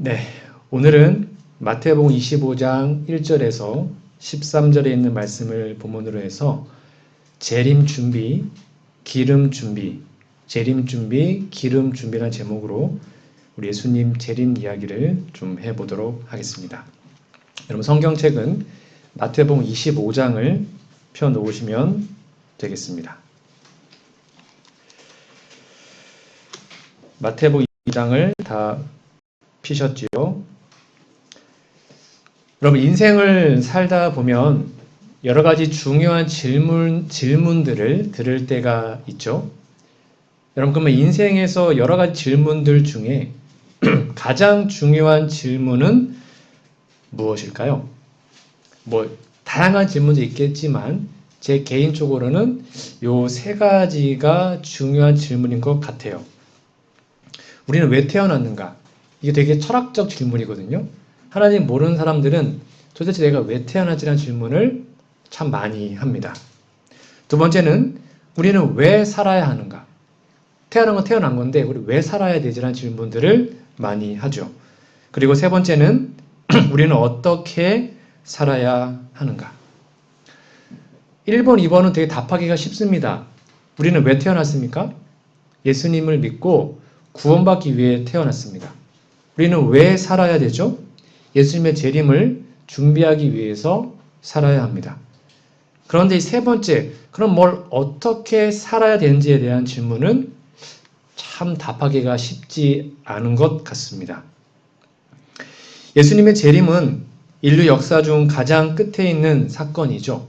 네, 오늘은 마태복음 25장 1절에서 13절에 있는 말씀을 본문으로 해서 재림 준비, 기름 준비, 재림 준비, 기름 준비라는 제목으로 우리 예수님 재림 이야기를 좀 해보도록 하겠습니다. 여러분 성경책은 마태복음 25장을 펴놓으시면 되겠습니다. 마태복음 22장을 다 피셨지요. 여러분 인생을 살다 보면 여러 가지 중요한 질문들을 들을 때가 있죠. 여러분 그러면 인생에서 여러 가지 질문들 중에 가장 중요한 질문은 무엇일까요? 다양한 질문도 있겠지만 제 개인적으로는 요 세 가지가 중요한 질문인 것 같아요. 우리는 왜 태어났는가? 이게 되게 철학적 질문이거든요. 하나님 모르는 사람들은 도대체 내가 왜 태어났지라는 질문을 참 많이 합니다. 두 번째는 우리는 왜 살아야 하는가? 태어난 건 태어난 건데 우리 왜 살아야 되지라는 질문들을 많이 하죠. 그리고 세 번째는 우리는 어떻게 살아야 하는가? 1번, 2번은 되게 답하기가 쉽습니다. 우리는 왜 태어났습니까? 예수님을 믿고 구원받기 위해 태어났습니다. 우리는 왜 살아야 되죠? 예수님의 재림을 준비하기 위해서 살아야 합니다. 그런데 이 세 번째, 그럼 뭘 어떻게 살아야 되는지에 대한 질문은 참 답하기가 쉽지 않은 것 같습니다. 예수님의 재림은 인류 역사 중 가장 끝에 있는 사건이죠.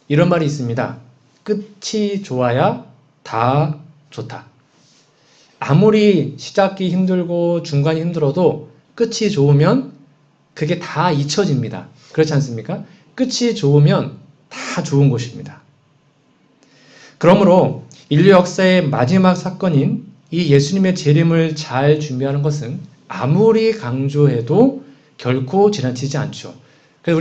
이런 말이 있습니다. 끝이 좋아야 다 좋다. 아무리 시작이 힘들고 중간이 힘들어도 끝이 좋으면 그게 다 잊혀집니다. 그렇지 않습니까? 끝이 좋으면 다 좋은 것입니다. 그러므로 인류 역사의 마지막 사건인 이 예수님의 재림을 잘 준비하는 것은 아무리 강조해도 결코 지나치지 않죠. 그래서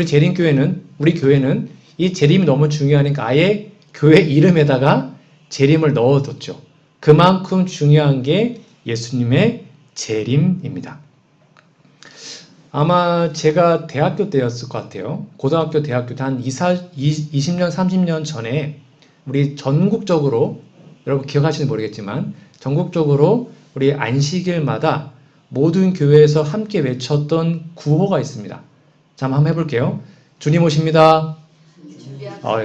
우리 교회는 이 재림이 너무 중요하니까 아예 교회 이름에다가 재림을 넣어뒀죠. 그만큼 중요한 게 예수님의 재림입니다. 아마 제가 대학교 때였을 것 같아요. 고등학교, 대학교 때 한 20년, 30년 전에 우리 전국적으로, 여러분 기억하시는지 모르겠지만 전국적으로 우리 안식일마다 모든 교회에서 함께 외쳤던 구호가 있습니다. 자, 한번 해볼게요. 주님 오십니다.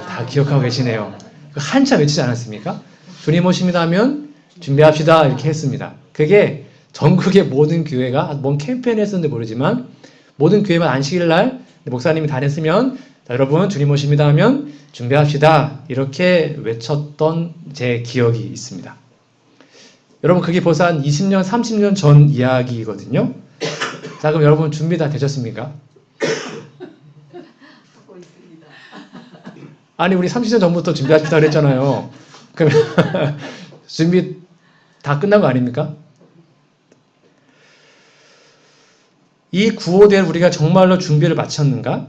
다 기억하고 계시네요. 한참 외치지 않았습니까? 주님 오십니다 하면 준비합시다 이렇게 했습니다. 그게 전국의 모든 교회가 뭔 캠페인을 했었는지 모르지만 모든 교회만 안식일날 목사님이 다녔으면 자, 여러분 주님 오십니다 하면 준비합시다 이렇게 외쳤던 제 기억이 있습니다. 여러분 그게 벌써 한 20년 30년 전 이야기거든요. 자 그럼 여러분 준비 다 되셨습니까? 하고 있습니다. 아니 우리 30년 전부터 준비합시다 그랬잖아요. 그러면 준비 다 끝난 거 아닙니까? 이 구호대로 우리가 정말로 준비를 마쳤는가?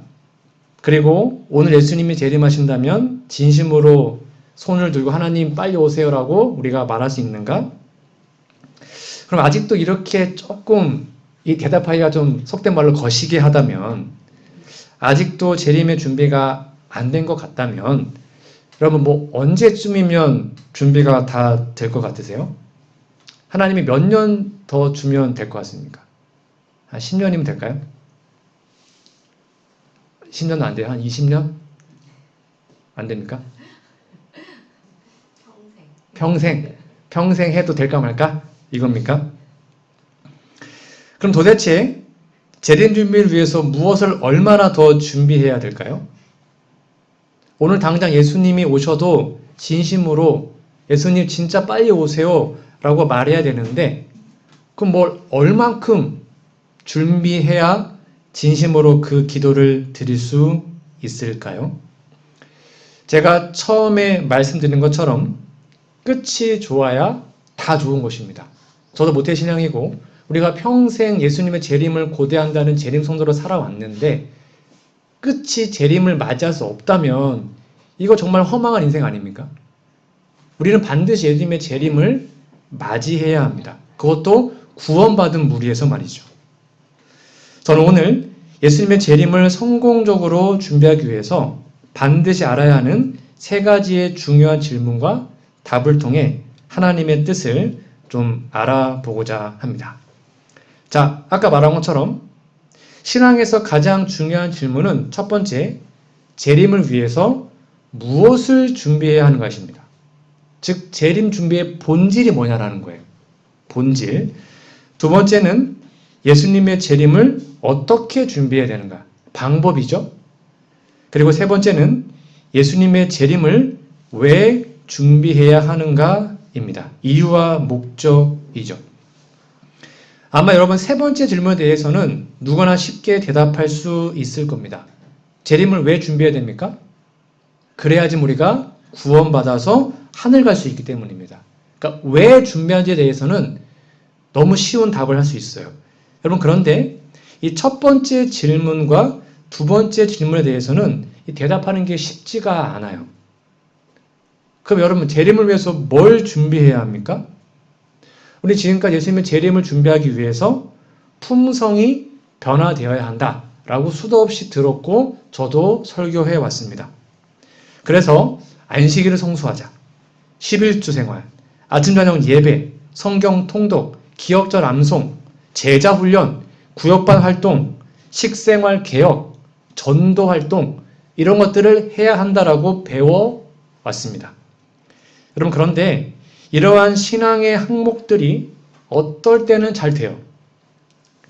그리고 오늘 예수님이 재림하신다면 진심으로 손을 들고 하나님 빨리 오세요라고 우리가 말할 수 있는가? 그럼 아직도 이렇게 조금 이 대답하기가 좀 속된 말로 거시기 하다면 아직도 재림의 준비가 안 된 것 같다면 여러분 언제쯤이면 준비가 다 될 것 같으세요? 하나님이 몇 년 더 주면 될 것 같습니까? 한 10년이면 될까요? 10년은 안 돼요? 한 20년? 안 됩니까? 평생 해도 될까 말까? 이겁니까? 그럼 도대체 재림 준비를 위해서 무엇을 얼마나 더 준비해야 될까요? 오늘 당장 예수님이 오셔도 진심으로 예수님 진짜 빨리 오세요 라고 말해야 되는데 그럼 얼만큼 준비해야 진심으로 그 기도를 드릴 수 있을까요? 제가 처음에 말씀드린 것처럼 끝이 좋아야 다 좋은 것입니다. 저도 모태신앙이고 우리가 평생 예수님의 재림을 고대한다는 재림 성도로 살아왔는데 끝이 재림을 맞이할 수 없다면 이거 정말 허망한 인생 아닙니까? 우리는 반드시 예수님의 재림을 맞이해야 합니다. 그것도 구원받은 무리에서 말이죠. 저는 오늘 예수님의 재림을 성공적으로 준비하기 위해서 반드시 알아야 하는 세 가지의 중요한 질문과 답을 통해 하나님의 뜻을 좀 알아보고자 합니다. 자, 아까 말한 것처럼 신앙에서 가장 중요한 질문은 첫 번째, 재림을 위해서 무엇을 준비해야 하는 것입니다. 즉, 재림 준비의 본질이 뭐냐라는 거예요. 본질. 두 번째는 예수님의 재림을 어떻게 준비해야 되는가? 방법이죠. 그리고 세 번째는 예수님의 재림을 왜 준비해야 하는가입니다. 이유와 목적이죠. 아마 여러분 세 번째 질문에 대해서는 누구나 쉽게 대답할 수 있을 겁니다. 재림을 왜 준비해야 됩니까? 그래야지 우리가 구원받아서 하늘 갈 수 있기 때문입니다. 그러니까 왜 준비하는지에 대해서는 너무 쉬운 답을 할 수 있어요. 여러분 그런데 이 첫 번째 질문과 두 번째 질문에 대해서는 대답하는 게 쉽지가 않아요. 그럼 여러분 재림을 위해서 뭘 준비해야 합니까? 우리 지금까지 예수님의 재림을 준비하기 위해서 품성이 변화되어야 한다라고 수도 없이 들었고 저도 설교해 왔습니다. 그래서 안식일을 성수하자, 11주 생활, 아침 저녁 예배, 성경 통독, 기억절 암송, 제자 훈련, 구역반 활동, 식생활 개혁, 전도 활동 이런 것들을 해야 한다라고 배워왔습니다. 여러분 그런데 이러한 신앙의 항목들이 어떨 때는 잘 돼요.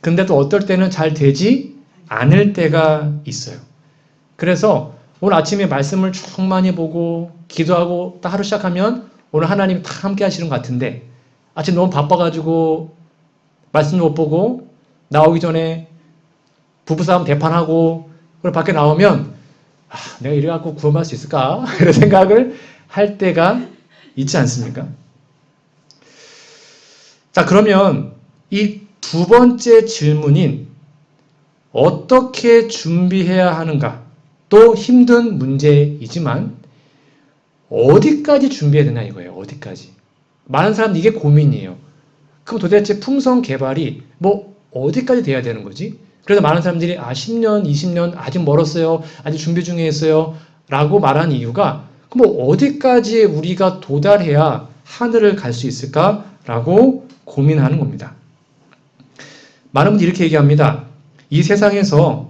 근데 또 어떨 때는 잘 되지 않을 때가 있어요. 그래서 오늘 아침에 말씀을 쭉 많이 보고 기도하고 딱 하루 시작하면 오늘 하나님 다 함께 하시는 것 같은데 아침 너무 바빠가지고 말씀도 못 보고 나오기 전에 부부싸움 대판하고 그리고 밖에 나오면 내가 이래갖고 구원받을 수 있을까? 이런 생각을 할 때가 있지 않습니까? 자, 그러면 이 두 번째 질문인 어떻게 준비해야 하는가? 또 힘든 문제이지만 어디까지 준비해야 되나 이거예요. 어디까지? 많은 사람들이 이게 고민이에요. 그럼 도대체 품성 개발이 뭐 어디까지 돼야 되는 거지? 그래서 많은 사람들이 10년, 20년 아직 멀었어요. 아직 준비 중에 있어요. 라고 말한 이유가 그럼 뭐 어디까지 우리가 도달해야 하늘을 갈 수 있을까라고 고민하는 겁니다. 많은 분들이 이렇게 얘기합니다. 이 세상에서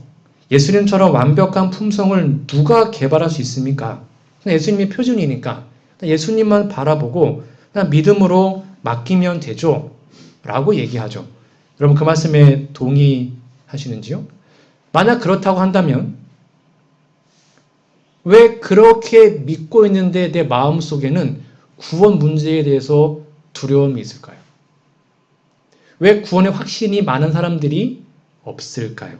예수님처럼 완벽한 품성을 누가 개발할 수 있습니까? 예수님이 표준이니까 예수님만 바라보고 그냥 믿음으로 맡기면 되죠. 라고 얘기하죠. 여러분 그 말씀에 동의하시는지요? 만약 그렇다고 한다면 왜 그렇게 믿고 있는데 내 마음속에는 구원 문제에 대해서 두려움이 있을까요? 왜 구원의 확신이 많은 사람들이 없을까요?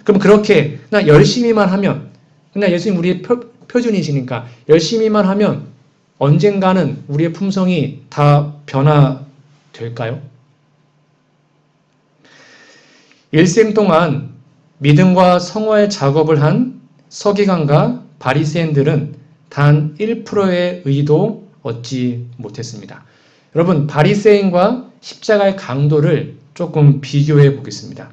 그럼 그렇게 그냥 열심히만 하면 그냥 예수님 우리의 표준이시니까 열심히만 하면 언젠가는 우리의 품성이 다 변화될까요? 일생 동안 믿음과 성화의 작업을 한 서기관과 바리새인들은 단 1%의 의도 얻지 못했습니다. 여러분 바리새인과 십자가의 강도를 조금 비교해 보겠습니다.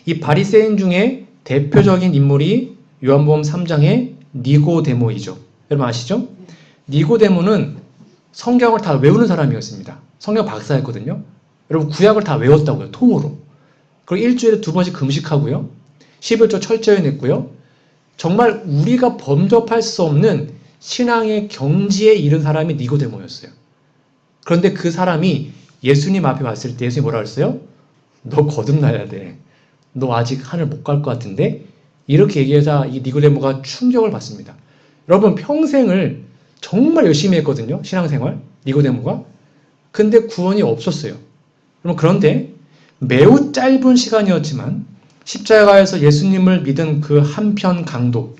이 바리새인 중에 대표적인 인물이 요한복음 3장의 니고데모이죠. 여러분 아시죠? 니고데모는 성경을 다 외우는 사람이었습니다. 성경 박사였거든요. 여러분 구약을 다 외웠다고요. 통으로. 그리고 일주일에 2번씩 금식하고요. 11조 철저히 냈고요. 정말 우리가 범접할 수 없는 신앙의 경지에 이른 사람이 니고데모였어요. 그런데 그 사람이 예수님 앞에 왔을 때 예수님이 뭐라 그랬어요? 너 거듭나야 돼. 너 아직 하늘 못 갈 것 같은데? 이렇게 얘기해서 이 니고데모가 충격을 받습니다. 여러분 평생을 정말 열심히 했거든요. 신앙생활. 니고데모가. 근데 구원이 없었어요. 그런데 매우 짧은 시간이었지만 십자가에서 예수님을 믿은 그 한편 강도.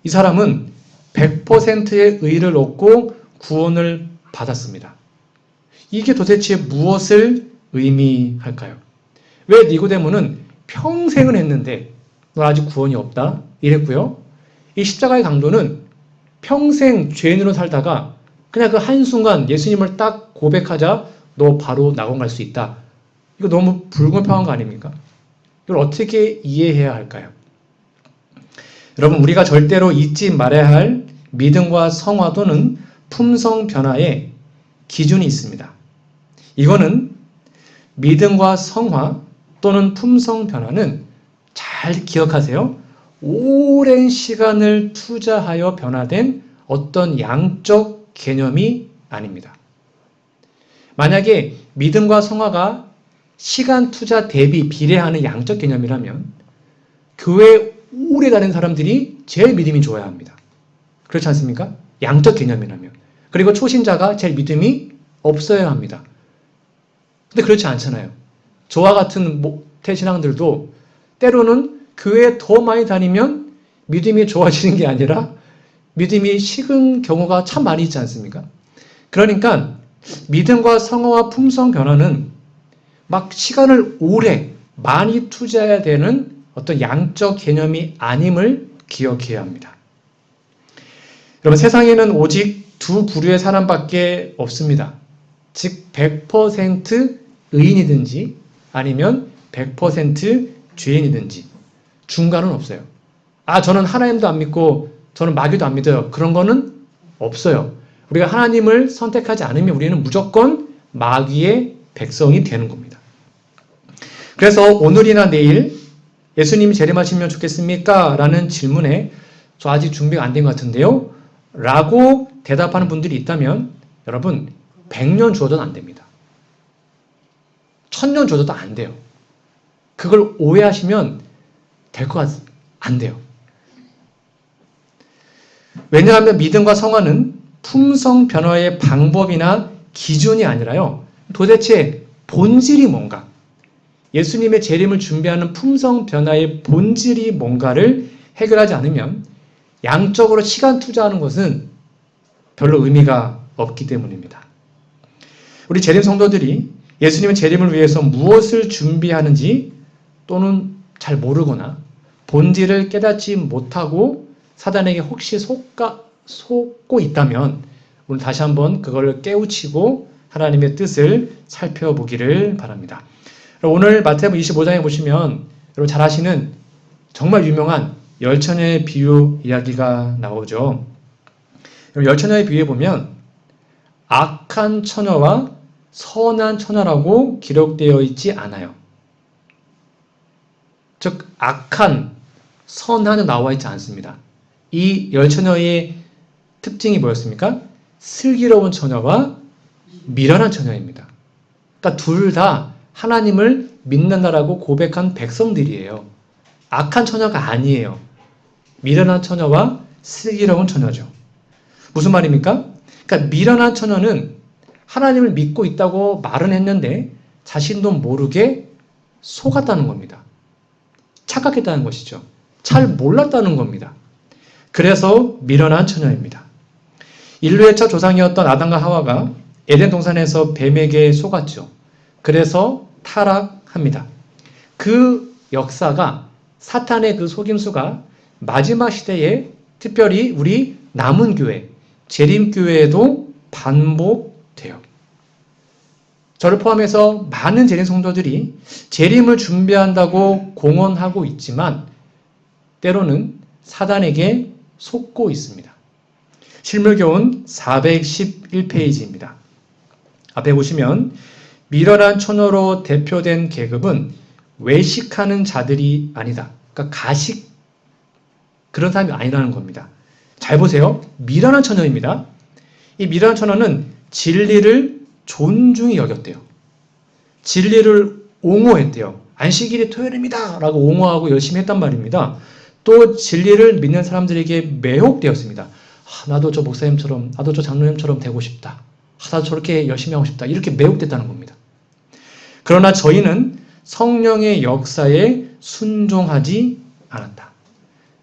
이 사람은 100%의 의를 얻고 구원을 받았습니다. 이게 도대체 무엇을 의미할까요? 왜 니고데모는 평생을 했는데 너 아직 구원이 없다 이랬고요. 이 십자가의 강도는 평생 죄인으로 살다가 그냥 그 한순간 예수님을 딱 고백하자 너 바로 낙원 갈 수 있다. 이거 너무 불공평한 거 아닙니까? 이걸 어떻게 이해해야 할까요? 여러분, 우리가 절대로 잊지 말아야 할 믿음과 성화 또는 품성 변화의 기준이 있습니다. 이거는 믿음과 성화 또는 품성 변화는 잘 기억하세요. 오랜 시간을 투자하여 변화된 어떤 양적 개념이 아닙니다. 만약에 믿음과 성화가 시간 투자 대비 비례하는 양적 개념이라면 교회 오래 다니는 사람들이 제일 믿음이 좋아야 합니다. 그렇지 않습니까? 양적 개념이라면. 그리고 초신자가 제일 믿음이 없어야 합니다. 근데 그렇지 않잖아요. 저와 같은 모태신앙들도 때로는 교회에 더 많이 다니면 믿음이 좋아지는 게 아니라 믿음이 식은 경우가 참 많이 있지 않습니까? 그러니까 믿음과 성화와 품성 변화는 막 시간을 오래 많이 투자해야 되는 어떤 양적 개념이 아님을 기억해야 합니다. 여러분, 세상에는 오직 두 부류의 사람밖에 없습니다. 즉 100% 의인이든지 아니면 100% 죄인이든지 중간은 없어요. 저는 하나님도 안 믿고 저는 마귀도 안 믿어요. 그런 거는 없어요. 우리가 하나님을 선택하지 않으면 우리는 무조건 마귀의 백성이 되는 겁니다. 그래서 오늘이나 내일 예수님이 재림하시면 좋겠습니까? 라는 질문에 저 아직 준비가 안 된 것 같은데요? 라고 대답하는 분들이 있다면 여러분 100년 주어도 안 됩니다. 1000년 주어도 안 돼요. 그걸 오해하시면 안 돼요. 왜냐하면 믿음과 성화는 품성 변화의 방법이나 기준이 아니라요. 도대체 본질이 뭔가, 예수님의 재림을 준비하는 품성 변화의 본질이 뭔가를 해결하지 않으면 양적으로 시간 투자하는 것은 별로 의미가 없기 때문입니다. 우리 재림 성도들이 예수님의 재림을 위해서 무엇을 준비하는지 또는 잘 모르거나 본질을 깨닫지 못하고 사단에게 혹시 속고 있다면 오늘 다시 한번 그걸 깨우치고 하나님의 뜻을 살펴보기를 바랍니다. 오늘 마태복음 25장에 보시면 여러분 잘 아시는 정말 유명한 열처녀의 비유 이야기가 나오죠. 열처녀의 비유에 보면 악한 처녀와 선한 처녀라고 기록되어 있지 않아요. 즉 악한, 선한은 나와 있지 않습니다. 이 열처녀의 특징이 뭐였습니까? 슬기로운 처녀와 미련한 처녀입니다. 그러니까 둘 다 하나님을 믿는다라고 고백한 백성들이에요. 악한 처녀가 아니에요. 미련한 처녀와 슬기로운 처녀죠. 무슨 말입니까? 그러니까 미련한 처녀는 하나님을 믿고 있다고 말은 했는데 자신도 모르게 속았다는 겁니다. 착각했다는 것이죠. 잘 몰랐다는 겁니다. 그래서 미련한 처녀입니다. 인류의 첫 조상이었던 아담과 하와가 에덴 동산에서 뱀에게 속았죠. 그래서 타락합니다. 그 역사가, 사탄의 그 속임수가 마지막 시대에 특별히 우리 남은 교회, 재림교회에도 반복돼요. 저를 포함해서 많은 재림 성도들이 재림을 준비한다고 공언하고 있지만 때로는 사단에게 속고 있습니다. 실물교훈 411페이지입니다. 앞에 보시면 미련한 처녀로 대표된 계급은 외식하는 자들이 아니다. 그러니까 가식, 그런 사람이 아니라는 겁니다. 잘 보세요. 미련한 처녀입니다. 이 미련한 처녀는 진리를 존중히 여겼대요. 진리를 옹호했대요. 안식일이 토요일입니다 라고 옹호하고 열심히 했단 말입니다. 또 진리를 믿는 사람들에게 매혹되었습니다. 나도 저 목사님처럼, 나도 저 장로님처럼 되고 싶다. 나도 저렇게 열심히 하고 싶다. 이렇게 매혹됐다는 겁니다. 그러나 저희는 성령의 역사에 순종하지 않았다.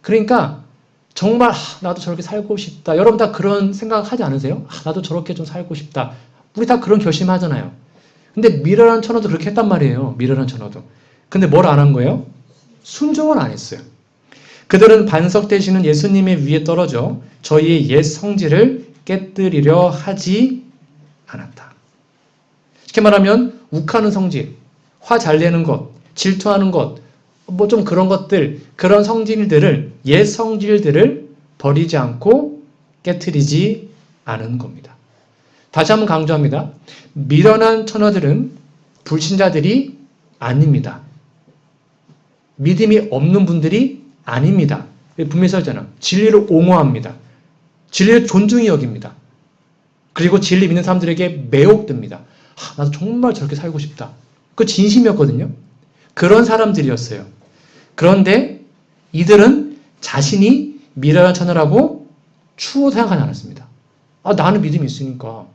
그러니까 정말 나도 저렇게 살고 싶다. 여러분 다 그런 생각 하지 않으세요? 나도 저렇게 좀 살고 싶다. 우리 다 그런 결심하잖아요. 근데 미련한 처녀도 그렇게 했단 말이에요. 미련한 처녀도. 근데 뭘 안 한 거예요? 순종을 안 했어요. 그들은 반석되시는 예수님의 위에 떨어져 저희의 옛 성질을 깨뜨리려 하지 않았다. 쉽게 말하면 욱하는 성질, 화 잘 내는 것, 질투하는 것, 뭐 좀 그런 것들, 그런 성질들을, 옛 성질들을 버리지 않고 깨트리지 않은 겁니다. 다시 한번 강조합니다. 미련한 처녀들은 불신자들이 아닙니다. 믿음이 없는 분들이 아닙니다. 분명히 써있잖아. 진리를 옹호합니다. 진리를 존중히 여깁니다. 그리고 진리 믿는 사람들에게 매혹됩니다. 나도 정말 저렇게 살고 싶다. 그 진심이었거든요. 그런 사람들이었어요. 그런데 이들은 자신이 미련한 처녀라고 추호 생각하지 않았습니다. 나는 믿음이 있으니까,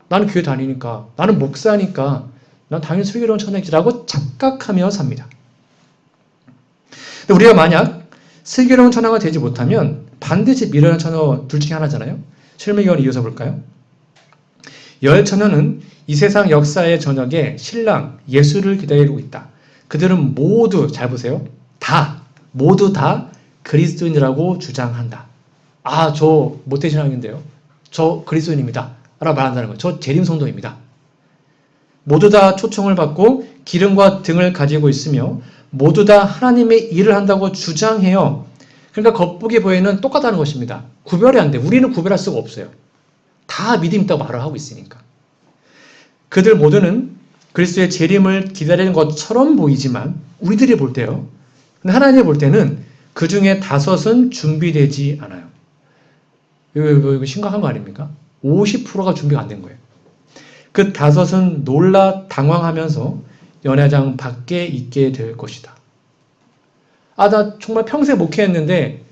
나는 교회 다니니까, 나는 목사니까 난 당연히 슬기로운 처녀이지라고 착각하며 삽니다. 우리가 만약 슬기로운 처녀가 되지 못하면 반드시 미련한 처녀 둘 중에 하나잖아요. 실무경을 이어서 볼까요? 열 처녀는 이 세상 역사의 저녁에 신랑 예수를 기다리고 있다. 그들은 모두, 잘 보세요. 모두 다 그리스도인이라고 주장한다. 저 모태 신앙인데요. 저 그리스도인입니다. 라고 말한다는 거예요. 저 재림 성도입니다. 모두 다 초청을 받고 기름과 등을 가지고 있으며 모두 다 하나님의 일을 한다고 주장해요. 그러니까 겉보기 보이는 똑같다는 것입니다. 구별이 안 돼. 우리는 구별할 수가 없어요. 다 믿음 있다고 말을 하고 있으니까. 그들 모두는 그리스도의 재림을 기다리는 것처럼 보이지만 우리들이 볼 때요. 근데 하나님이 볼 때는 그 중에 5은 준비되지 않아요. 이거 심각한 거 아닙니까? 50%가 준비가 안 된 거예요. 그 5은 놀라 당황하면서 연회장 밖에 있게 될 것이다. 나 정말 평생 목회했는데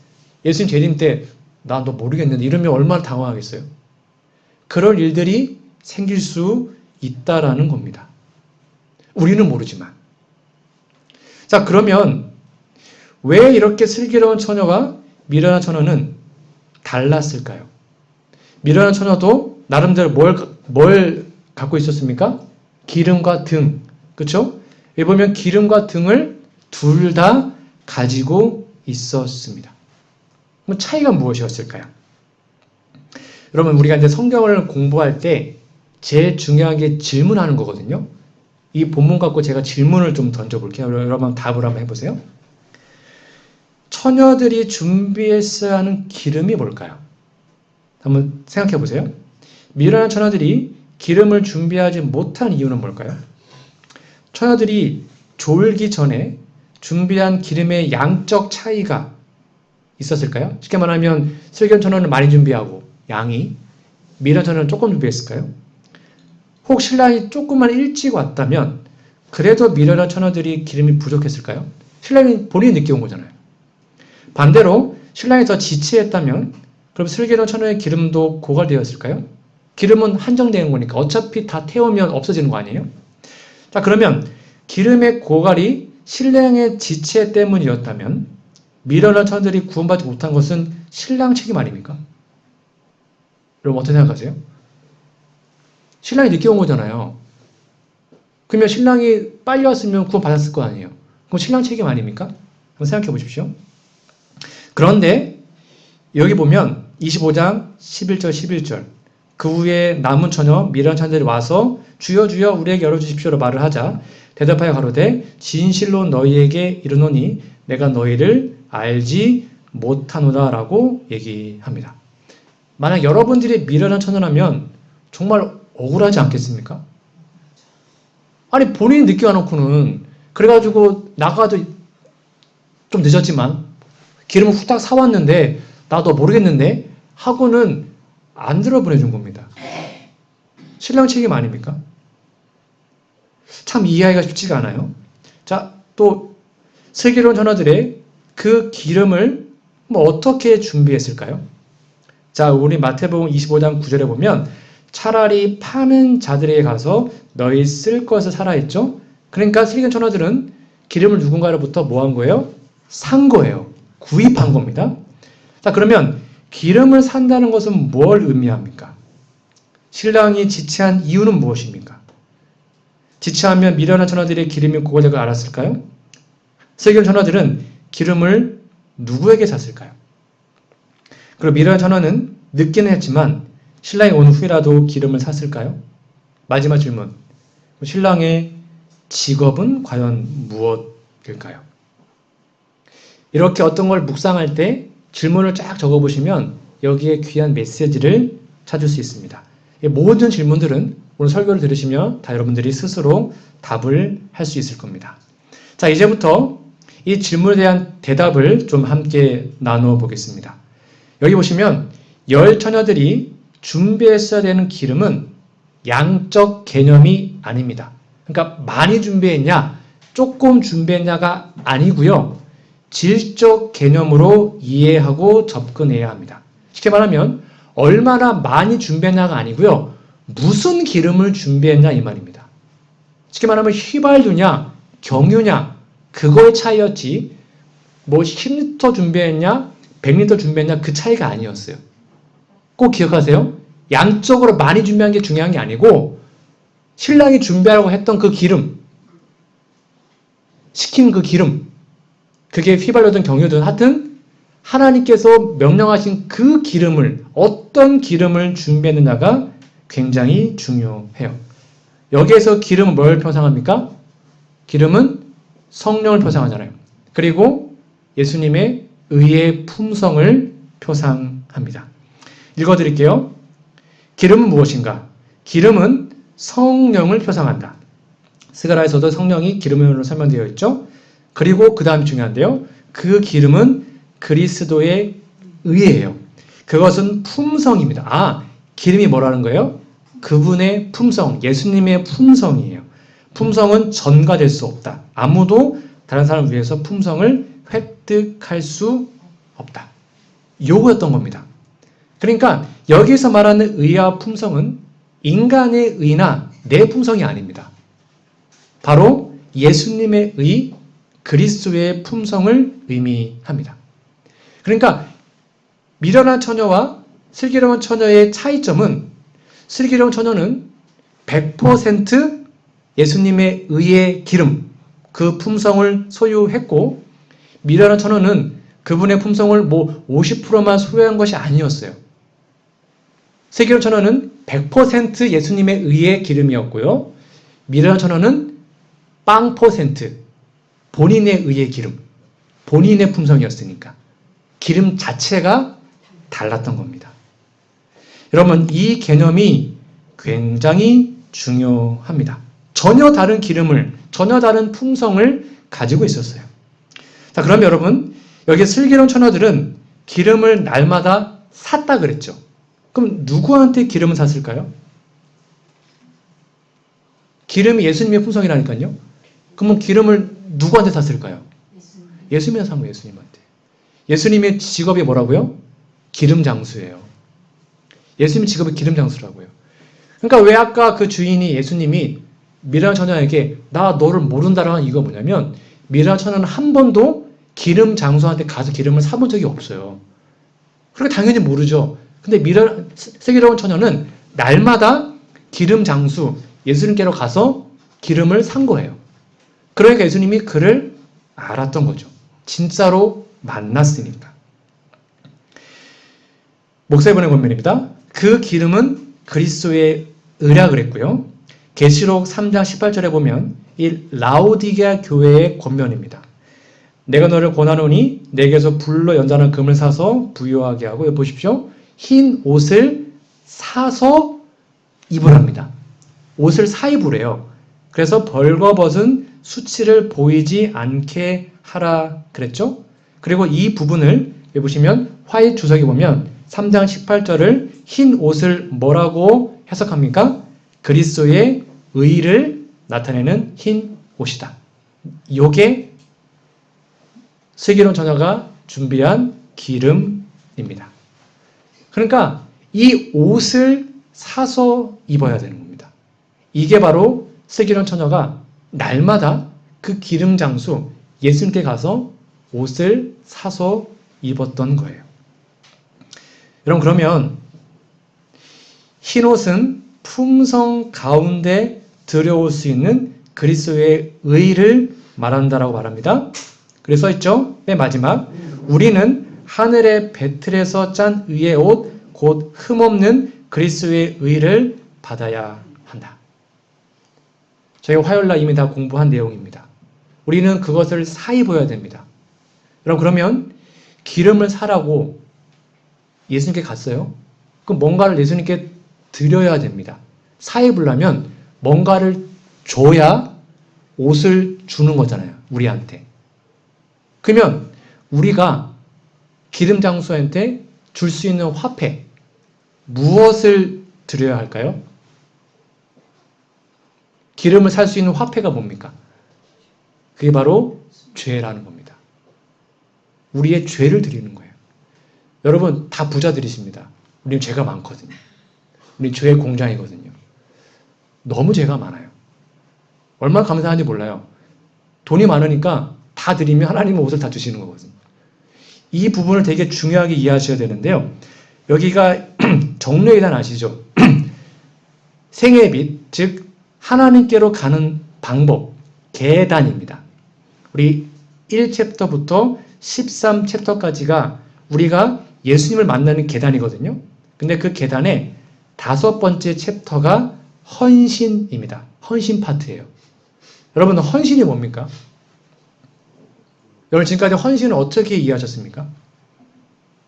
예수님 재림 때 나 너 모르겠는데 이러면 얼마나 당황하겠어요. 그럴 일들이 생길 수 있다라는 겁니다. 우리는 모르지만. 자, 그러면 왜 이렇게 슬기로운 처녀와 미련한 처녀는 달랐을까요? 미련한 처녀도 나름대로 뭘 갖고 있었습니까? 기름과 등. 그렇죠? 여기 보면 기름과 등을 둘 다 가지고 있었습니다. 그럼 차이가 무엇이었을까요? 여러분, 우리가 이제 성경을 공부할 때 제일 중요한 게 질문하는 거거든요. 이 본문 갖고 제가 질문을 좀 던져볼게요. 여러분 답을 한번 해보세요. 처녀들이 준비했어야 하는 기름이 뭘까요? 한번 생각해 보세요. 미련한 처녀들이 기름을 준비하지 못한 이유는 뭘까요? 처녀들이 졸기 전에 준비한 기름의 양적 차이가 있었을까요? 쉽게 말하면 슬기로운 처녀는 많이 준비하고 양이, 미련한 처녀는 조금 준비했을까요? 혹 신랑이 조금만 일찍 왔다면 그래도 미련한 처녀들이 기름이 부족했을까요? 신랑이 본인이 늦게 온 거잖아요. 반대로 신랑이 더 지체했다면 그럼 슬기로운 처녀의 기름도 고갈되었을까요? 기름은 한정되는 거니까 어차피 다 태우면 없어지는 거 아니에요? 자, 그러면 기름의 고갈이 신랑의 지체 때문이었다면 미련한 처녀들이 구원받지 못한 것은 신랑 책임 아닙니까? 여러분 어떻게 생각하세요? 신랑이 늦게 온 거잖아요. 그러면 신랑이 빨리 왔으면 구원받았을 거 아니에요. 그럼 신랑 책임 아닙니까? 한번 생각해 보십시오. 그런데 여기 보면 25장 11절 11절 그 후에 남은 처녀 미련한 처녀들이 와서 주여 주여 우리에게 열어주십시오로 말을 하자 대답하여 가로되 진실로 너희에게 이르노니 내가 너희를 알지 못하노라 라고 얘기합니다. 만약 여러분들이 미련한 처녀라면 정말 억울하지 않겠습니까? 아니 본인이 늦게 와놓고는 그래가지고 나가도 좀 늦었지만 기름을 후딱 사왔는데 나도 모르겠는데 하고는 안 들어보내준 겁니다. 신랑 책임 아닙니까? 참 이해하기가 쉽지가 않아요. 자, 또 슬기로운 처녀들의 그 기름을 어떻게 준비했을까요? 자, 우리 마태복음 25장 9절에 보면 차라리 파는 자들에게 가서 너희 쓸 것을 사라 했죠. 그러니까 슬기로운 처녀들은 기름을 누군가로부터 뭐 한 거예요? 산 거예요. 구입한 겁니다. 자, 그러면 기름을 산다는 것은 뭘 의미합니까? 신랑이 지체한 이유는 무엇입니까? 지체하면 미련한 처녀들의 기름이 고갈될 걸 알았을까요? 슬기로운 처녀들은 기름을 누구에게 샀을까요? 그리고 미련한 처녀는 늦기는 했지만 신랑이 온 후에라도 기름을 샀을까요? 마지막 질문. 신랑의 직업은 과연 무엇일까요? 이렇게 어떤 걸 묵상할 때 질문을 쫙 적어보시면 여기에 귀한 메시지를 찾을 수 있습니다. 이 모든 질문들은 오늘 설교를 들으시면 다 여러분들이 스스로 답을 할 수 있을 겁니다. 자, 이제부터 이 질문에 대한 대답을 좀 함께 나누어 보겠습니다. 여기 보시면 열 처녀들이 준비했어야 되는 기름은 양적 개념이 아닙니다. 그러니까 많이 준비했냐, 조금 준비했냐가 아니고요. 질적 개념으로 이해하고 접근해야 합니다. 쉽게 말하면 얼마나 많이 준비했냐가 아니고요. 무슨 기름을 준비했냐 이 말입니다. 쉽게 말하면 휘발유냐, 경유냐 그거의 차이였지 뭐 10리터 준비했냐, 100리터 준비했냐 그 차이가 아니었어요. 꼭 기억하세요. 양적으로 많이 준비한 게 중요한 게 아니고 신랑이 준비하라고 했던 그 기름, 시킨 그 기름, 그게 휘발유든 경유든 하여튼 하나님께서 명령하신 그 기름을 어떤 기름을 준비했느냐가 굉장히 중요해요. 여기에서 기름은 뭘 표상합니까? 기름은 성령을 표상하잖아요. 그리고 예수님의 의의 품성을 표상합니다. 읽어드릴게요. 기름은 무엇인가? 기름은 성령을 표상한다. 스가랴에서도 성령이 기름으로 설명되어 있죠. 그리고 그 다음이 중요한데요. 그 기름은 그리스도의 의예요. 그것은 품성입니다. 아, 기름이 뭐라는 거예요? 그분의 품성, 예수님의 품성이에요. 품성은 전가될 수 없다. 아무도 다른 사람을 위해서 품성을 획득할 수 없다. 요거였던 겁니다. 그러니까 여기서 말하는 의와 품성은 인간의 의나 내 품성이 아닙니다. 바로 예수님의 의, 그리스도의 품성을 의미합니다. 그러니까 미련한 처녀와 슬기로운 처녀의 차이점은 슬기로운 처녀는 100% 예수님의 의의 기름, 그 품성을 소유했고 미련한 처녀는 그분의 품성을 뭐 50%만 소유한 것이 아니었어요. 슬기로운 처녀는 100% 예수님의 의의 기름이었고요. 미련한 처녀는 0% 본인의 의의 기름, 본인의 품성이었으니까 기름 자체가 달랐던 겁니다. 여러분, 이 개념이 굉장히 중요합니다. 전혀 다른 기름을, 전혀 다른 품성을 가지고 있었어요. 자, 그럼 여러분, 여기 슬기로운 처녀들은 기름을 날마다 샀다 그랬죠. 그럼 누구한테 기름을 샀을까요? 기름이 예수님의 품성이라니까요. 그러면 기름을 누구한테 샀을까요? 예수님한테 산 거예요, 예수님한테. 예수님의 직업이 뭐라고요? 기름 장수예요. 예수님 직업이 기름 장수라고요. 그러니까 왜 아까 그 주인이 예수님이 미련한 처녀에게 나 너를 모른다라는 이유가 뭐냐면 미련한 처녀는 한 번도 기름 장수한테 가서 기름을 사본 적이 없어요. 그러니까 당연히 모르죠. 근데 슬기로운 처녀는 날마다 기름 장수 예수님께로 가서 기름을 산 거예요. 그러니까 예수님이 그를 알았던 거죠. 진짜로 만났으니까. 목사에 보낸 권면입니다. 그 기름은 그리스도의 의라 그랬고요. 계시록 3장 18절에 보면 이 라오디게아 교회의 권면입니다. 내가 너를 권하노니 내게서 불로 연단한 금을 사서 부유하게 하고 여기 보십시오. 흰 옷을 사서 입으랍니다. 옷을 사 입으래요. 그래서 벌거벗은 수치를 보이지 않게 하라 그랬죠. 그리고 이 부분을 여기 보시면 화eit 주석에 보면 3장 18절을 흰 옷을 뭐라고 해석합니까? 그리스도의 의를 나타내는 흰 옷이다. 요게 슬기로운 처녀가 준비한 기름입니다. 그러니까 이 옷을 사서 입어야 되는 겁니다. 이게 바로 슬기로운 처녀가 날마다 그 기름 장수 예수님께 가서 옷을 사서 입었던 거예요. 여러분, 그러면 흰 옷은 품성 가운데 들여올 수 있는 그리스도의 의를 말한다라고 말합니다. 그래서 있죠. 맨 마지막 우리는 하늘의 배틀에서 짠 의의 옷 곧 흠없는 그리스도의 의를 받아야 한다. 저희가 화요일날 이미 다 공부한 내용입니다. 우리는 그것을 사 입어야 됩니다. 여러분, 그러면 기름을 사라고 예수님께 갔어요? 그럼 뭔가를 예수님께 드려야 됩니다. 사입으려면 뭔가를 줘야 옷을 주는 거잖아요. 우리한테. 그러면 우리가 기름 장수한테 줄 수 있는 화폐, 무엇을 드려야 할까요? 기름을 살 수 있는 화폐가 뭡니까? 그게 바로 죄라는 겁니다. 우리의 죄를 드리는 거예요. 여러분, 다 부자들이십니다. 우리는 죄가 많거든요. 우리는 죄의 공장이거든요. 너무 죄가 많아요. 얼마나 감사한지 몰라요. 돈이 많으니까 다 드리면 하나님은 옷을 다 주시는 거거든요. 이 부분을 되게 중요하게 이해하셔야 되는데요. 여기가 정례의단 아시죠? 생의 빛, 즉 하나님께로 가는 방법, 계단입니다. 우리 1챕터부터 13챕터까지가 우리가 예수님을 만나는 계단이거든요. 근데 그 계단의 5번째 챕터가 헌신입니다. 헌신 파트예요. 여러분, 헌신이 뭡니까? 여러분, 지금까지 헌신을 어떻게 이해하셨습니까?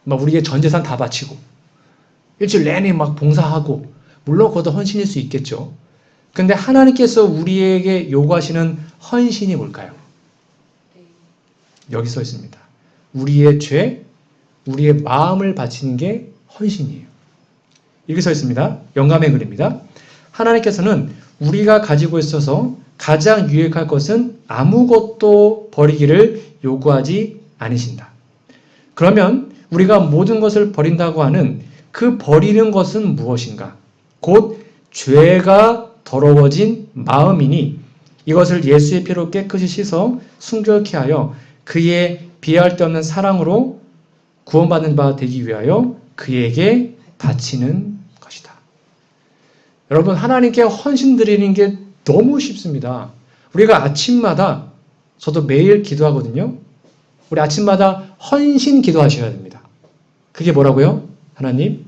막 우리의 전 재산 다 바치고 일주일 내내 막 봉사하고, 물론 그것도 헌신일 수 있겠죠. 근데 하나님께서 우리에게 요구하시는 헌신이 뭘까요? 여기 써 있습니다. 우리의 죄, 우리의 마음을 바치는 게 헌신이에요. 이렇게 써 있습니다. 영감의 글입니다. 하나님께서는 우리가 가지고 있어서 가장 유익할 것은 아무것도 버리기를 요구하지 않으신다. 그러면 우리가 모든 것을 버린다고 하는 그 버리는 것은 무엇인가? 곧 죄가 더러워진 마음이니 이것을 예수의 피로 깨끗이 씻어 순결케 하여 그의 비할 데 없는 사랑으로 구원받는 바 되기 위하여 그에게 바치는 것이다. 여러분, 하나님께 헌신 드리는 게 너무 쉽습니다. 우리가 아침마다, 저도 매일 기도하거든요. 우리 아침마다 헌신 기도하셔야 됩니다. 그게 뭐라고요? 하나님,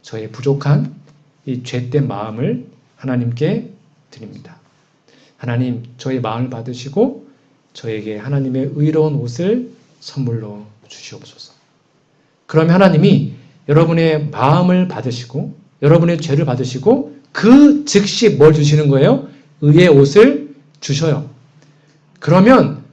저의 부족한 이 죄된 마음을 하나님께 드립니다. 하나님, 저의 마음을 받으시고 저에게 하나님의 의로운 옷을 선물로 주시옵소서. 그러면 하나님이 여러분의 마음을 받으시고 여러분의 죄를 받으시고 그 즉시 뭘 주시는 거예요? 의의 옷을 주셔요. 그러면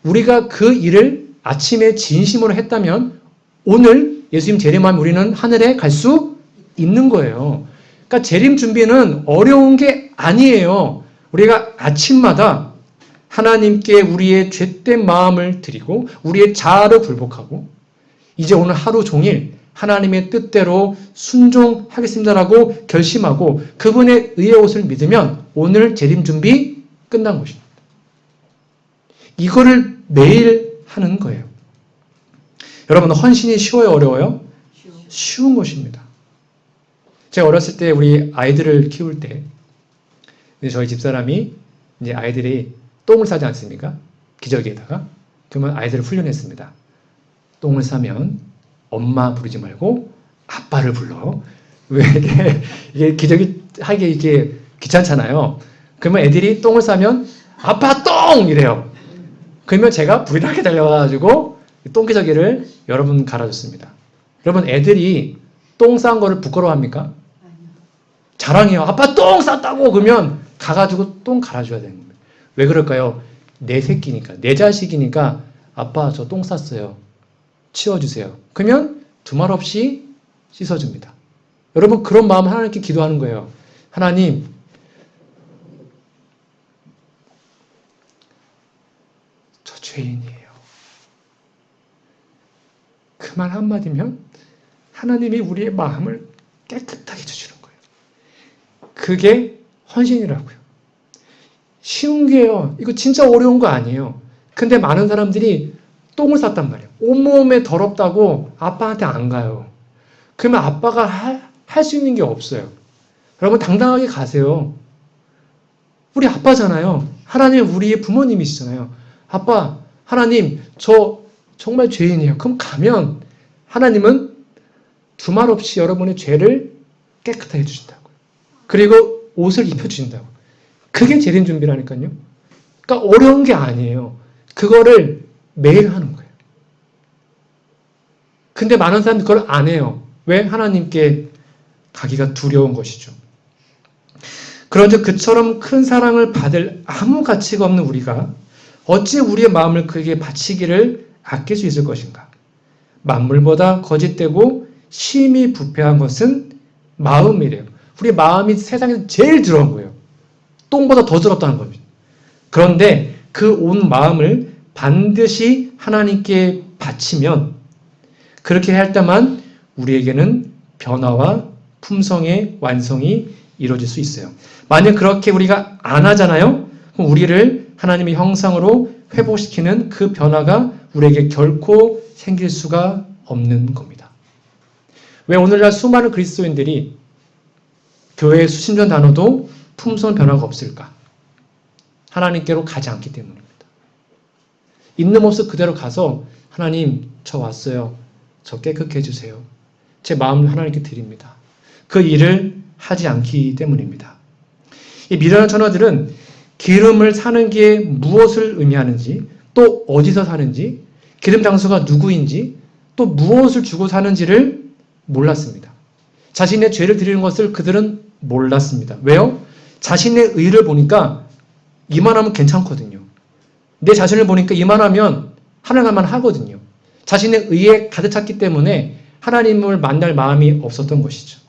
우리가 그 일을 아침에 진심으로 했다면 오늘 예수님 재림하면 우리는 하늘에 갈 수 있는 거예요. 그러니까 재림 준비는 어려운 게 아니에요. 우리가 아침마다 하나님께 우리의 죄된 마음을 드리고 우리의 자아를 굴복하고 이제 오늘 하루 종일 하나님의 뜻대로 순종하겠습니다라고 결심하고 그분의 의의 옷을 믿으면 오늘 재림 준비 끝난 것입니다. 이거를 매일 하는 거예요. 여러분, 헌신이 쉬워요, 어려워요? 쉬운 것입니다. 제가 어렸을 때 우리 아이들을 키울 때 저희 집사람이 이제 아이들이 똥을 싸지 않습니까? 기저귀에다가. 그러면 아이들을 훈련했습니다. 똥을 싸면 엄마 부르지 말고 아빠를 불러. 왜 이게 기저귀 하기 이게 귀찮잖아요. 그러면 애들이 똥을 싸면 아빠 똥! 이래요. 그러면 제가 불이나게 달려가지고 똥기저귀를 여러 번 갈아줬습니다. 여러분, 애들이 똥 싼 거를 부끄러워합니까? 자랑해요. 아빠 똥 쌌다고! 그러면 가가지고 똥 갈아줘야 되는 겁니다. 왜 그럴까요? 내 새끼니까, 내 자식이니까 아빠 저 똥 쌌어요. 치워주세요. 그러면 두말 없이 씻어줍니다. 여러분, 그런 마음 하나님께 기도하는 거예요. 하나님, 저 죄인이에요. 그 말 한마디면 하나님이 우리의 마음을 깨끗하게 해주시는 거예요. 그게 헌신이라고요. 쉬운 게요. 이거 진짜 어려운 거 아니에요. 근데 많은 사람들이 똥을 쌌단 말이에요. 온몸에 더럽다고 아빠한테 안 가요. 그러면 아빠가 할 수 있는 게 없어요. 여러분, 당당하게 가세요. 우리 아빠잖아요. 하나님 우리의 부모님이시잖아요. 아빠, 하나님 저 정말 죄인이에요. 그럼 가면 하나님은 두말 없이 여러분의 죄를 깨끗하게 해주신다고요. 그리고 옷을 입혀주신다고. 그게 재림 준비라니까요. 그러니까 어려운 게 아니에요. 그거를 매일 하는 거예요. 근데 많은 사람들이 그걸 안 해요. 왜? 하나님께 가기가 두려운 것이죠. 그런즉 그처럼 큰 사랑을 받을 아무 가치가 없는 우리가 어찌 우리의 마음을 그에게 바치기를 아낄 수 있을 것인가? 만물보다 거짓되고 심히 부패한 것은 마음이래요. 우리 마음이 세상에서 제일 더러운 거예요. 똥보다 더 더럽다는 겁니다. 그런데 그 온 마음을 반드시 하나님께 바치면 그렇게 할 때만 우리에게는 변화와 품성의 완성이 이루어질 수 있어요. 만약 그렇게 우리가 안 하잖아요? 그럼 우리를 하나님의 형상으로 회복시키는 그 변화가 우리에게 결코 생길 수가 없는 겁니다. 왜 오늘날 수많은 그리스도인들이 교회에 수십 년 다녀도 품성 변화가 없을까? 하나님께로 가지 않기 때문입니다. 있는 모습 그대로 가서 하나님 저 왔어요. 저 깨끗게 해주세요. 제 마음을 하나님께 드립니다. 그 일을 하지 않기 때문입니다. 이 미련한 처녀들은 기름을 사는 게 무엇을 의미하는지, 또 어디서 사는지, 기름 장수가 누구인지, 또 무엇을 주고 사는지를 몰랐습니다. 자신의 죄를 드리는 것을 그들은 몰랐습니다. 왜요? 자신의 의를 보니까 이만하면 괜찮거든요. 내 자신을 보니까 이만하면 하나님만 하거든요. 자신의 의에 가득 찼기 때문에 하나님을 만날 마음이 없었던 것이죠.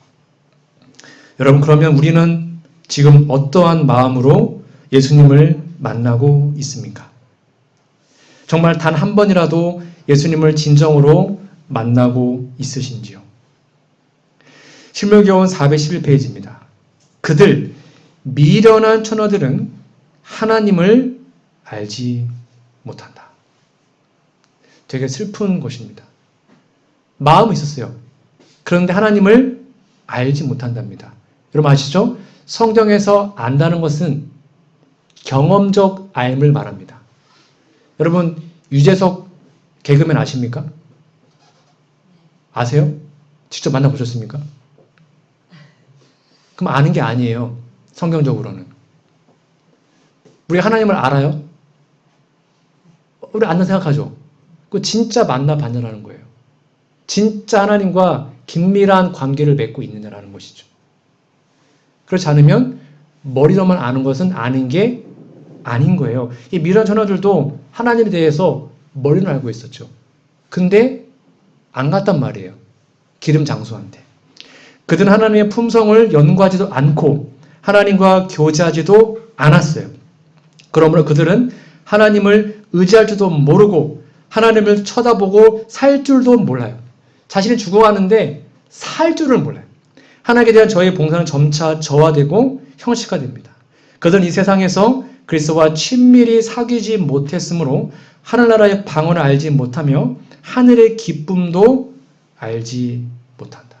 여러분, 그러면 우리는 지금 어떠한 마음으로 예수님을 만나고 있습니까? 정말 단 한 번이라도 예수님을 진정으로 만나고 있으신지요? 신명기원 411페이지입니다. 그들 미련한 처녀들은 하나님을 알지 못한다. 되게 슬픈 것입니다. 마음은 있었어요. 그런데 하나님을 알지 못한답니다. 여러분 아시죠? 성경에서 안다는 것은 경험적 알을 말합니다. 여러분 유재석 개그맨 아십니까? 아세요? 직접 만나보셨습니까? 그럼 아는 게 아니에요. 성경적으로는. 우리 하나님을 알아요? 우리 안다 생각하죠? 그 진짜 만나봤느라는 거예요. 진짜 하나님과 긴밀한 관계를 맺고 있느냐라는 것이죠. 그렇지 않으면 머리로만 아는 것은 아는 게 아닌 거예요. 이 미련한 처녀들도 하나님에 대해서 머리는 알고 있었죠. 근데 안 갔단 말이에요. 기름 장수한테. 그들은 하나님의 품성을 연구하지도 않고 하나님과 교제하지도 않았어요. 그러므로 그들은 하나님을 의지할 줄도 모르고 하나님을 쳐다보고 살 줄도 몰라요. 자신이 죽어가는데 살 줄을 몰라요. 하나님에 대한 저의 봉사는 점차 저하되고 형식화됩니다. 그들은 이 세상에서 그리스도와 친밀히 사귀지 못했으므로 하늘나라의 방언을 알지 못하며 하늘의 기쁨도 알지 못한다.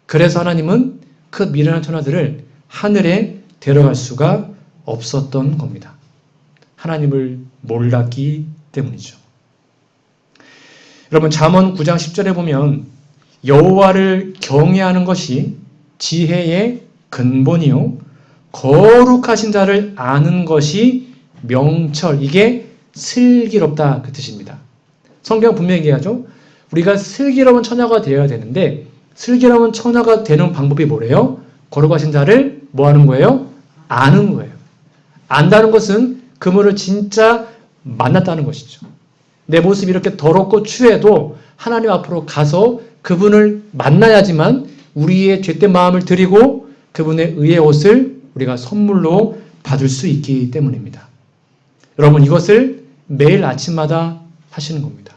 그래서 하나님은 그 미련한 처녀들을 하늘에 데려갈 수가 없었던 겁니다. 하나님을 몰랐기 때문이죠. 여러분 잠언 9장 10절에 보면 여호와를 경외하는 것이 지혜의 근본이요 거룩하신 자를 아는 것이 명철, 이게 슬기롭다 그 뜻입니다. 성경 분명히 얘기하죠. 우리가 슬기로운 처녀가 되어야 되는데 슬기로운 처녀가 되는 방법이 뭐래요? 거룩하신 자를 뭐 하는 거예요? 아는 거예요. 안다는 것은 그분을 진짜 만났다는 것이죠. 내 모습이 이렇게 더럽고 추해도 하나님 앞으로 가서 그분을 만나야지만 우리의 죄된 마음을 드리고 그분의 의의 옷을 우리가 선물로 받을 수 있기 때문입니다. 여러분 이것을 매일 아침마다 하시는 겁니다.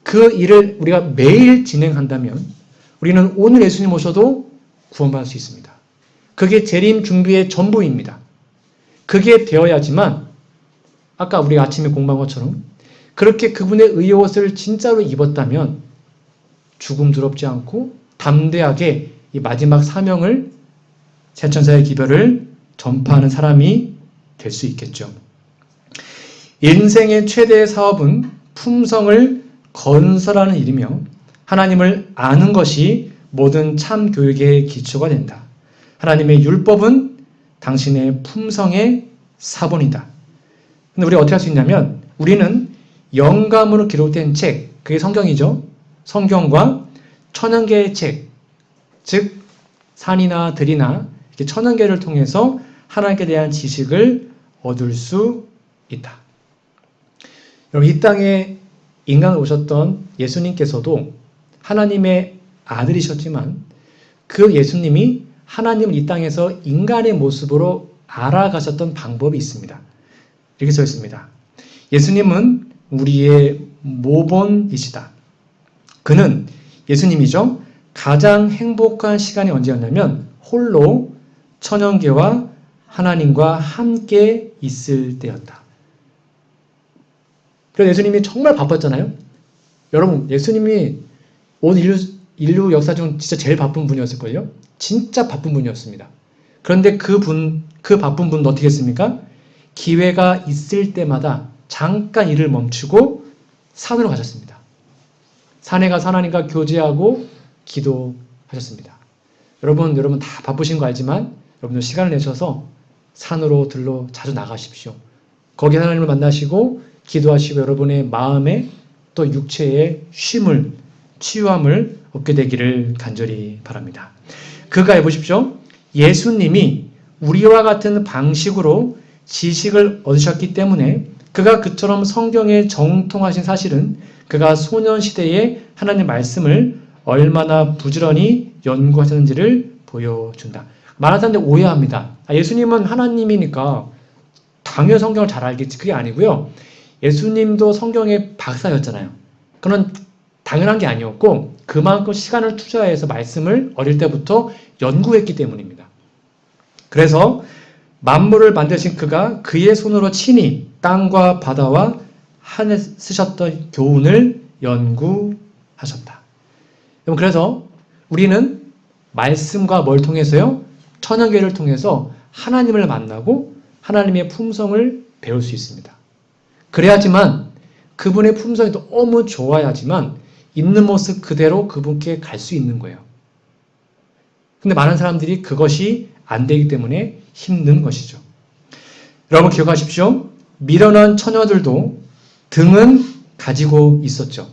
그 일을 우리가 매일 진행한다면 우리는 오늘 예수님 오셔도 구원받을 수 있습니다. 그게 재림 준비의 전부입니다. 그게 되어야지만 아까 우리 아침에 공부한 것처럼 그렇게 그분의 의의 옷을 진짜로 입었다면 죽음스럽지 않고 담대하게 이 마지막 사명을 새천사의 기별을 전파하는 사람이 될 수 있겠죠. 인생의 최대의 사업은 품성을 건설하는 일이며 하나님을 아는 것이 모든 참 교육의 기초가 된다. 하나님의 율법은 당신의 품성의 사본이다. 근데 우리가 어떻게 할 수 있냐면 우리는 영감으로 기록된 책, 그게 성경이죠. 성경과 천연계의 책, 즉 산이나 들이나 이렇게 천연계를 통해서 하나님께 대한 지식을 얻을 수 있다. 여러분, 이 땅에 인간을 오셨던 예수님께서도 하나님의 아들이셨지만 그 예수님이 하나님을 이 땅에서 인간의 모습으로 알아가셨던 방법이 있습니다. 이렇게 써 있습니다. 예수님은 우리의 모본이시다. 그는 예수님이죠. 가장 행복한 시간이 언제였냐면 홀로 천연계와 하나님과 함께 있을 때였다. 그래서 예수님이 정말 바빴잖아요. 여러분, 예수님이 온 인류 역사 중 진짜 제일 바쁜 분이었을걸요? 진짜 바쁜 분이었습니다. 그런데 그 바쁜 분도 어떻게 했습니까? 기회가 있을 때마다 잠깐 일을 멈추고 산으로 가셨습니다. 산에 가서 하나님과 교제하고 기도하셨습니다. 여러분 다 바쁘신 거 알지만 여러분들 시간을 내셔서 산으로 들러 자주 나가십시오. 거기 하나님을 만나시고 기도하시고 여러분의 마음에 또 육체의 쉼을, 치유함을 얻게 되기를 간절히 바랍니다. 그가 해보십시오. 예수님이 우리와 같은 방식으로 지식을 얻으셨기 때문에 그가 그처럼 성경에 정통하신 사실은 그가 소년시대에 하나님의 말씀을 얼마나 부지런히 연구하셨는지를 보여준다. 많은 사람들이 오해합니다. 예수님은 하나님이니까 당연히 성경을 잘 알겠지. 그게 아니고요. 예수님도 성경의 박사였잖아요. 그건 당연한 게 아니었고 그만큼 시간을 투자해서 말씀을 어릴 때부터 연구했기 때문입니다. 그래서 만물을 만드신 그가 그의 손으로 친히 땅과 바다와 하늘에 쓰셨던 교훈을 연구하셨다. 그래서 우리는 말씀과 뭘 통해서요? 천연계를 통해서 하나님을 만나고 하나님의 품성을 배울 수 있습니다. 그래야지만 그분의 품성이 너무 좋아야지만 있는 모습 그대로 그분께 갈 수 있는 거예요. 근데 많은 사람들이 그것이 안 되기 때문에 힘든 것이죠. 여러분 기억하십시오. 미련한 처녀들도 등은 가지고 있었죠.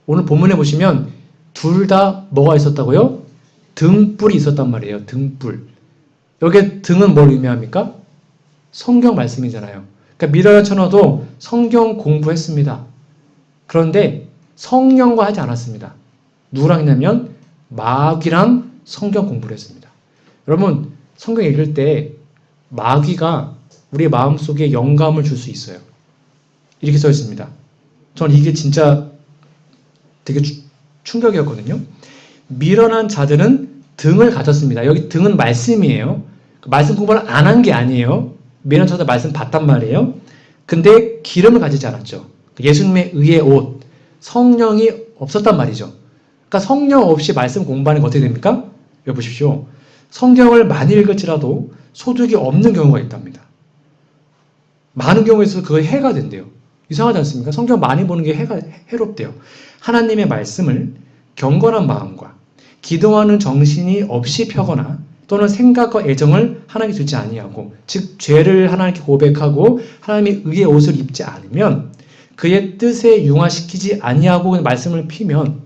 오늘 본문에 보시면 둘 다 뭐가 있었다고요? 등불이 있었단 말이에요. 등불. 여기 등은 뭘 의미합니까? 성경 말씀이잖아요. 그러니까 미련한 처녀도 성경 공부했습니다. 그런데 성령과 하지 않았습니다. 누구랑 했냐면 마귀랑 성경 공부를 했습니다. 여러분 성경 읽을 때 마귀가 우리의 마음속에 영감을 줄 수 있어요. 이렇게 써 있습니다. 저는 이게 진짜 되게 충격이었거든요. 미련한 자들은 등을 가졌습니다. 여기 등은 말씀이에요. 말씀 공부를 안 한 게 아니에요. 미련한 자들 말씀 봤단 말이에요. 근데 기름을 가지지 않았죠. 예수님의 의의 옷, 성령이 없었단 말이죠. 그러니까 성령 없이 말씀 공부하는 게 어떻게 됩니까? 여기 보십시오. 성경을 많이 읽을지라도 소득이 없는 경우가 있답니다. 많은 경우에 있어서 그거 해가 된대요. 이상하지 않습니까? 성경 많이 보는 게 해롭대요. 하나님의 말씀을 경건한 마음과 기도하는 정신이 없이 펴거나 또는 생각과 애정을 하나님께 주지 아니하고 즉 죄를 하나님께 고백하고 하나님의 의의 옷을 입지 않으면 그의 뜻에 융화시키지 아니하고 말씀을 피면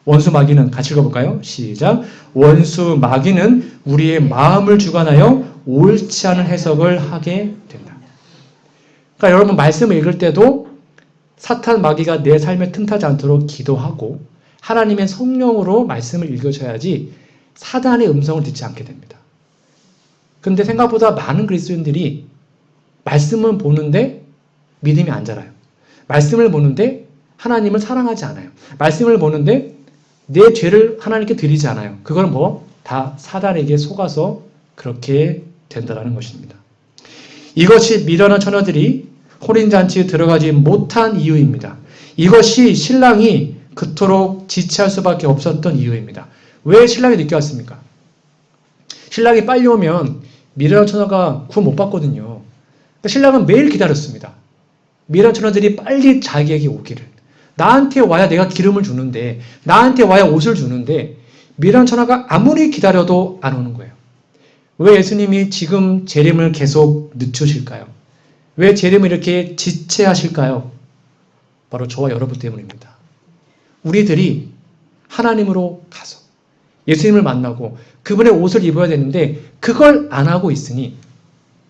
원수 마귀는 같이 읽어볼까요? 시작. 원수 마귀는 우리의 마음을 주관하여 옳지 않은 해석을 하게 된다. 그러니까 여러분 말씀을 읽을 때도 사탄 마귀가 내 삶에 틈타지 않도록 기도하고 하나님의 성령으로 말씀을 읽으셔야지 사단의 음성을 듣지 않게 됩니다. 근데 생각보다 많은 그리스도인들이 말씀은 보는데 믿음이 안 자라요. 말씀을 보는데 하나님을 사랑하지 않아요. 말씀을 보는데 내 죄를 하나님께 드리지 않아요. 그건 다 사단에게 속아서 그렇게 된다는 것입니다. 이것이 미련한 처녀들이 혼인잔치에 들어가지 못한 이유입니다. 이것이 신랑이 그토록 지체할 수밖에 없었던 이유입니다. 왜 신랑이 늦게 왔습니까? 신랑이 빨리 오면 미련한 처녀가 구원 못 받거든요. 그러니까 신랑은 매일 기다렸습니다. 미련한 처녀들이 빨리 자기에게 오기를. 나한테 와야 내가 기름을 주는데, 나한테 와야 옷을 주는데 미련한 처녀가 아무리 기다려도 안 오는 거예요. 왜 예수님이 지금 재림을 계속 늦추실까요? 왜 재림을 이렇게 지체하실까요? 바로 저와 여러분 때문입니다. 우리들이 하나님으로 가서 예수님을 만나고 그분의 옷을 입어야 되는데 그걸 안 하고 있으니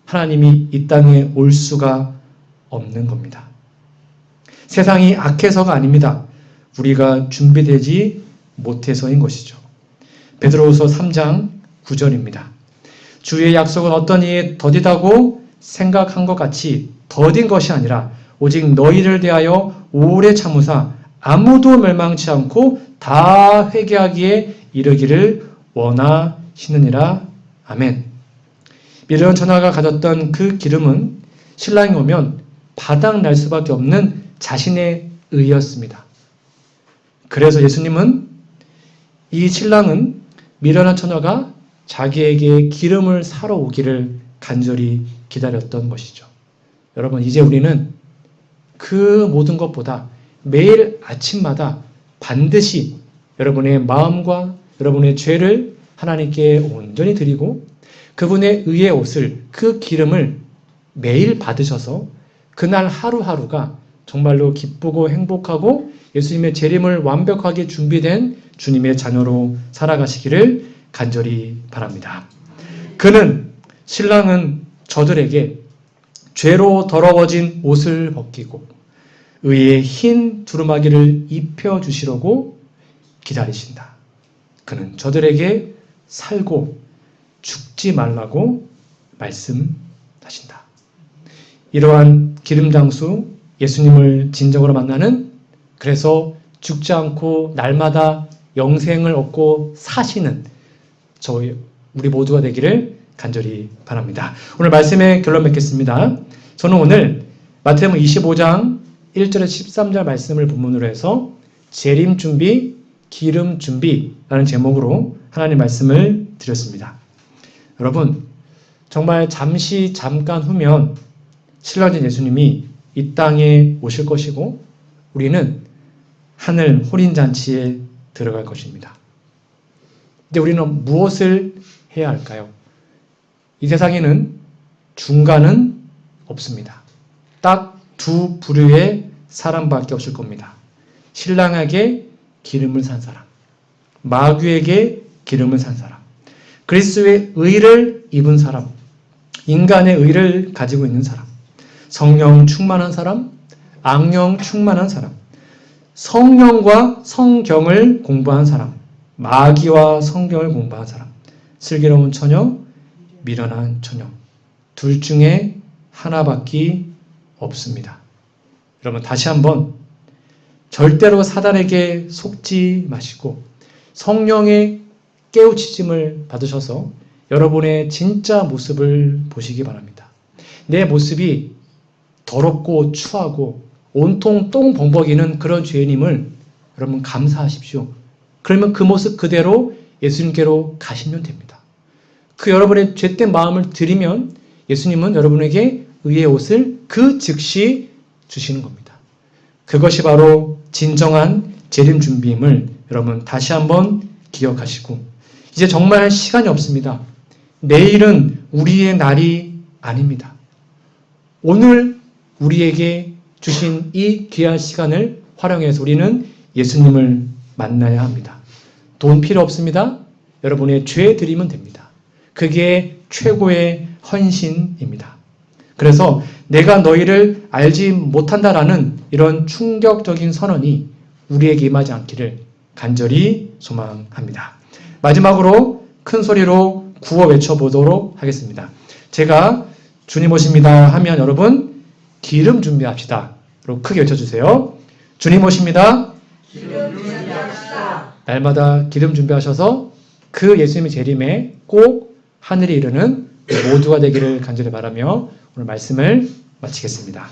하나님이 이 땅에 올 수가 없는 겁니다. 세상이 악해서가 아닙니다. 우리가 준비되지 못해서인 것이죠. 베드로후서 3장 9절입니다. 주의 약속은 어떤 이에 더디다고 생각한 것 같이 더딘 것이 아니라 오직 너희를 대하여 오래 참으사 아무도 멸망치 않고 다 회개하기에 이르기를 원하시느니라. 아멘. 미련 천하가 가졌던 그 기름은 신랑이 오면 바닥날 수밖에 없는 자신의 의였습니다. 그래서 예수님은 이 신랑은 미련한 처녀가 자기에게 기름을 사러 오기를 간절히 기다렸던 것이죠. 여러분, 이제 우리는 그 모든 것보다 매일 아침마다 반드시 여러분의 마음과 여러분의 죄를 하나님께 온전히 드리고 그분의 의의 옷을, 그 기름을 매일 받으셔서 그날 하루하루가 정말로 기쁘고 행복하고 예수님의 재림을 완벽하게 준비된 주님의 자녀로 살아가시기를 간절히 바랍니다. 신랑은 저들에게 죄로 더러워진 옷을 벗기고 의의 흰 두루마기를 입혀주시려고 기다리신다. 그는 저들에게 살고 죽지 말라고 말씀하신다. 이러한 기름장수 예수님을 진정으로 만나는, 그래서 죽지 않고 날마다 영생을 얻고 사시는 우리 모두가 되기를 간절히 바랍니다. 오늘 말씀의 결론 맺겠습니다. 저는 오늘 마태복음 25장 1절에서 13절 말씀을 본문으로 해서 재림 준비, 기름 준비라는 제목으로 하나님 말씀을 드렸습니다. 여러분, 정말 잠깐 후면 신랑된 예수님이 이 땅에 오실 것이고 우리는 하늘 혼인잔치에 들어갈 것입니다. 근데 우리는 무엇을 해야 할까요? 이 세상에는 중간은 없습니다. 딱 두 부류의 사람밖에 없을 겁니다. 신랑에게 기름을 산 사람, 마귀에게 기름을 산 사람, 그리스도의 의를 입은 사람, 인간의 의를 가지고 있는 사람, 성령 충만한 사람, 악령 충만한 사람, 성령과 성경을 공부한 사람, 마귀와 성경을 공부한 사람, 슬기로운 처녀, 미련한 처녀, 둘 중에 하나밖에 없습니다. 여러분, 다시 한번 절대로 사단에게 속지 마시고 성령의 깨우치심을 받으셔서 여러분의 진짜 모습을 보시기 바랍니다. 내 모습이 더럽고 추하고 온통 똥 범벅이는 그런 죄인임을 여러분 감사하십시오. 그러면 그 모습 그대로 예수님께로 가시면 됩니다. 그 여러분의 죄된 마음을 드리면 예수님은 여러분에게 의의 옷을 그 즉시 주시는 겁니다. 그것이 바로 진정한 재림 준비임을 여러분 다시 한번 기억하시고, 이제 정말 시간이 없습니다. 내일은 우리의 날이 아닙니다. 오늘 우리에게 주신 이 귀한 시간을 활용해서 우리는 예수님을 만나야 합니다. 돈 필요 없습니다. 여러분의 죄 드리면 됩니다. 그게 최고의 헌신입니다. 그래서 내가 너희를 알지 못한다라는 이런 충격적인 선언이 우리에게 임하지 않기를 간절히 소망합니다. 마지막으로 큰 소리로 구호 외쳐보도록 하겠습니다. 제가 주님 오십니다 하면 여러분 기름 준비합시다. 로 크게 외쳐주세요. 주님 오십니다. 기름 준비합시다. 날마다 기름 준비하셔서 그 예수님의 재림에 꼭 하늘에 이르는 모두가 되기를 간절히 바라며 오늘 말씀을 마치겠습니다.